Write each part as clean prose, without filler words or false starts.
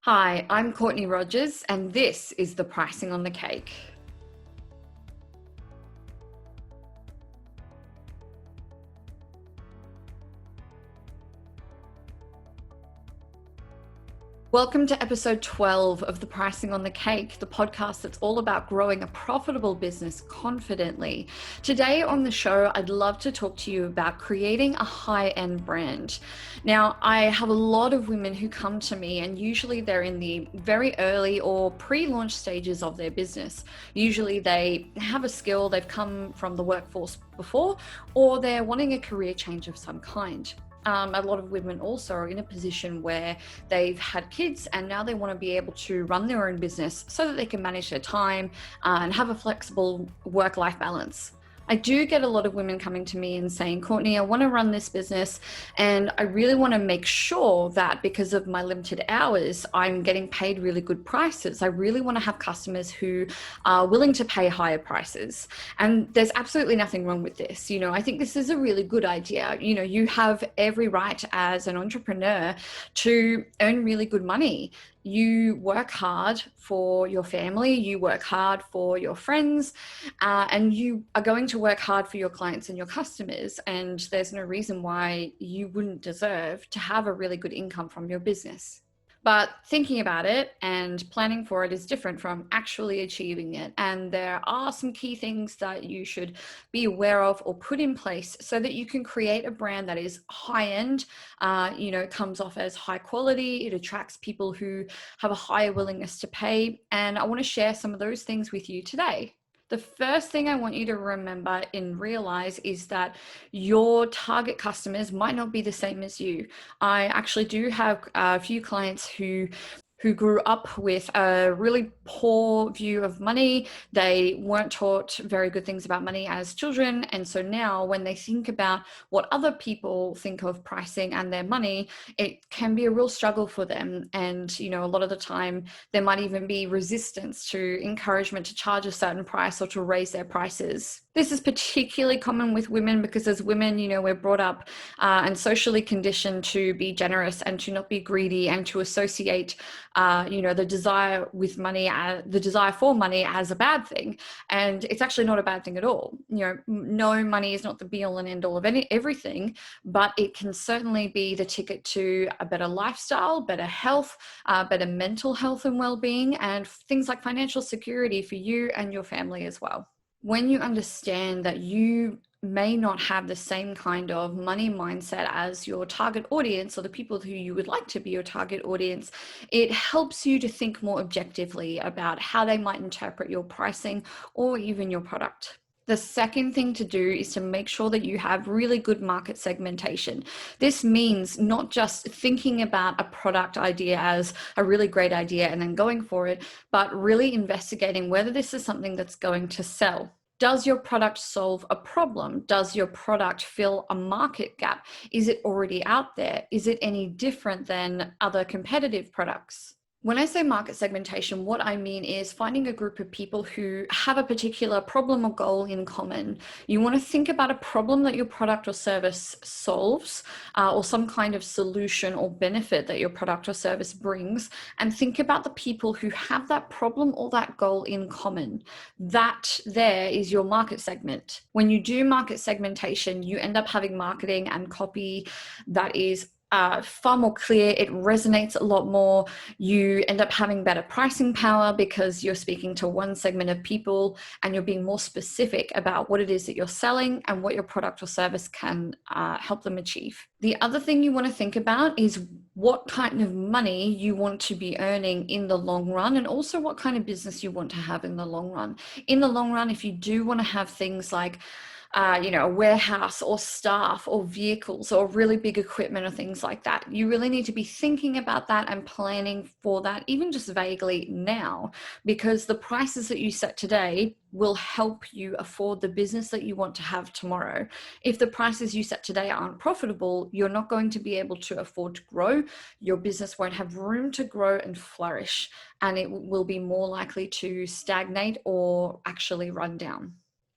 Hi, I'm Courtney Rogers, and this is the Pricing on the Cake. Welcome to episode 12 of the Pricing on the Cake, the podcast that's all about growing a profitable business confidently. Today on the show, I'd love to talk to you about creating a high-end brand. Now, I have a lot of women who come to me, and usually they're in the very early or pre-launch stages of their business. Usually they have a skill, they've come from the workforce before, or they're wanting a career change of some kind. A lot of women also are in a position where they've had kids and now they want to be able to run their own business so that they can manage their time and have a flexible work-life balance. I do get a lot of women coming to me and saying, Courtney, I want to run this business and I really want to make sure that because of my limited hours, I'm getting paid really good prices. I really want to have customers who are willing to pay higher prices. And there's absolutely nothing wrong with this. I think this is a really good idea. You have every right as an entrepreneur to earn really good money. You work hard for your family, you work hard for your friends, and you are going to work hard for your clients and your customers. And there's no reason why you wouldn't deserve to have a really good income from your business. But thinking about it and planning for it is different from actually achieving it. And there are some key things that you should be aware of or put in place so that you can create a brand that is high end, comes off as high quality. It attracts people who have a higher willingness to pay. And I want to share some of those things with you today. The first thing I want you to remember and realize is that your target customers might not be the same as you. I actually do have a few clients who grew up with a really poor view of money. They weren't taught very good things about money as children. And so now when they think about what other people think of pricing and their money, it can be a real struggle for them. And, a lot of the time there might even be resistance to encouragement to charge a certain price or to raise their prices. This is particularly common with women because as women, we're brought up and socially conditioned to be generous and to not be greedy and to associate the desire with money, the desire for money as a bad thing. And it's actually not a bad thing at all. No, money is not the be all and end all of everything, but it can certainly be the ticket to a better lifestyle, better health, better mental health and well-being, and things like financial security for you and your family as well. When you understand that you may not have the same kind of money mindset as your target audience or the people who you would like to be your target audience, it helps you to think more objectively about how they might interpret your pricing or even your product. The second thing to do is to make sure that you have really good market segmentation. This means not just thinking about a product idea as a really great idea and then going for it, but really investigating whether this is something that's going to sell. Does your product solve a problem? Does your product fill a market gap? Is it already out there? Is it any different than other competitive products? When I say market segmentation, what I mean is finding a group of people who have a particular problem or goal in common. You want to think about a problem that your product or service solves, or some kind of solution or benefit that your product or service brings, and think about the people who have that problem or that goal in common. That there is your market segment. When you do market segmentation, you end up having marketing and copy that is far more clear. It resonates a lot more. You end up having better pricing power because you're speaking to one segment of people and you're being more specific about what it is that you're selling and what your product or service can help them achieve. The other thing you want to think about is what kind of money you want to be earning in the long run, and also what kind of business you want to have in the long run. In the long run, if you do want to have things like a warehouse or staff or vehicles or really big equipment or things like that. You really need to be thinking about that and planning for that, even just vaguely now, because the prices that you set today will help you afford the business that you want to have tomorrow. If the prices you set today aren't profitable, you're not going to be able to afford to grow. Your business won't have room to grow and flourish, and it will be more likely to stagnate or actually run down.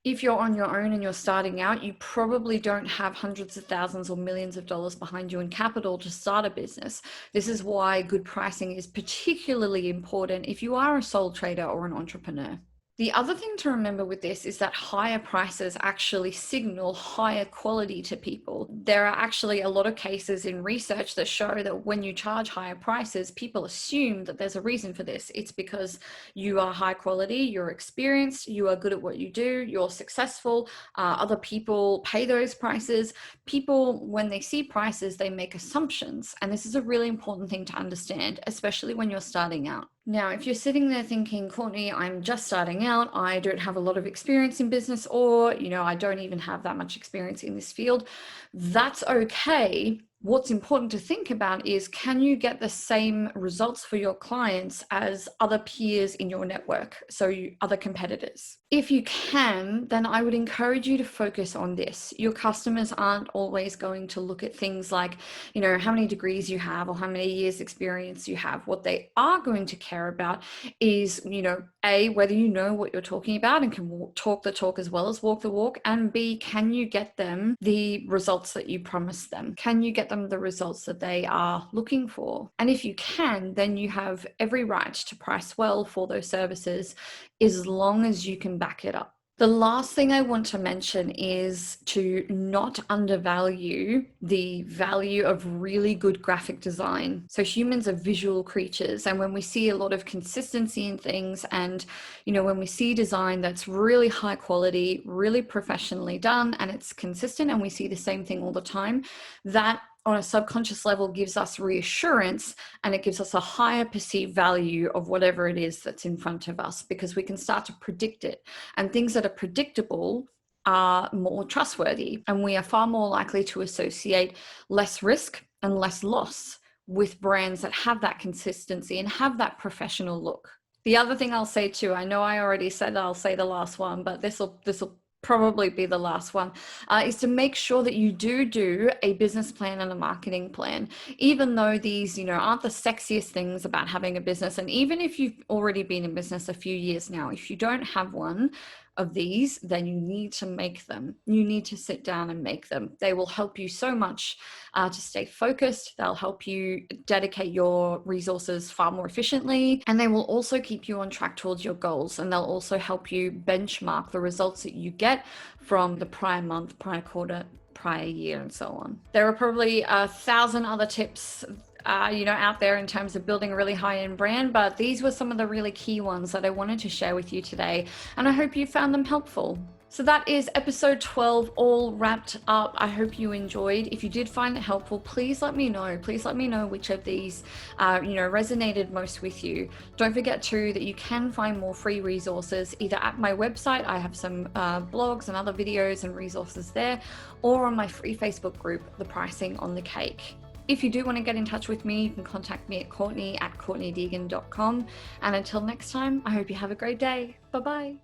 If you're on your own and you're starting out, you probably don't have hundreds of thousands or millions of dollars behind you in capital to start a business. This is why good pricing is particularly important if you are a sole trader or an entrepreneur. The other thing to remember with this is that higher prices actually signal higher quality to people. There are actually a lot of cases in research that show that when you charge higher prices, people assume that there's a reason for this. It's because you are high quality, you're experienced, you are good at what you do, you're successful, other people pay those prices. People, when they see prices, they make assumptions. And this is a really important thing to understand, especially when you're starting out. Now, if you're sitting there thinking, Courtney, I'm just starting out, I don't have a lot of experience in business, or, I don't even have that much experience in this field, that's okay. What's important to think about is, can you get the same results for your clients as other peers in your network, so other competitors? If you can, then I would encourage you to focus on this. Your customers aren't always going to look at things like, how many degrees you have or how many years experience you have. What they are going to care about is, A, whether you know what you're talking about and can talk the talk as well as walk the walk, and B, can you get them the results that you promised them? Can you get them the results that they are looking for? And if you can, then you have every right to price well for those services, as long as you can back it up. The last thing I want to mention is to not undervalue the value of really good graphic design. So humans are visual creatures, and when we see a lot of consistency in things, and when we see design that's really high quality, really professionally done, and it's consistent, and we see the same thing all the time, that on a subconscious level gives us reassurance, and it gives us a higher perceived value of whatever it is that's in front of us, because we can start to predict it. And things that are predictable are more trustworthy, and we are far more likely to associate less risk and less loss with brands that have that consistency and have that professional look. The other thing I'll say too, I know I already said I'll say the last one, but this will probably be the last one, is to make sure that you do a business plan and a marketing plan. Even though these, aren't the sexiest things about having a business, and even if you've already been in business a few years now, if you don't have one of these, then you need to make them. You need to sit down and make them. They will help you so much to stay focused. They'll help you dedicate your resources far more efficiently, and they will also keep you on track towards your goals. And they'll also help you benchmark the results that you get from the prior month, prior quarter, prior year, and so on. There are probably 1,000 other tips out there in terms of building a really high-end brand, but these were some of the really key ones that I wanted to share with you today, and I hope you found them helpful. So that is episode 12 all wrapped up. I hope you enjoyed. If you did find it helpful, please let me know. Please let me know which of these resonated most with you. Don't forget too that you can find more free resources either at my website. I have some blogs and other videos and resources there, or on my free Facebook group, The Pricing on the Cake. If you do want to get in touch with me, you can contact me at courtney@courtneydeegan.com. And until next time, I hope you have a great day. Bye-bye.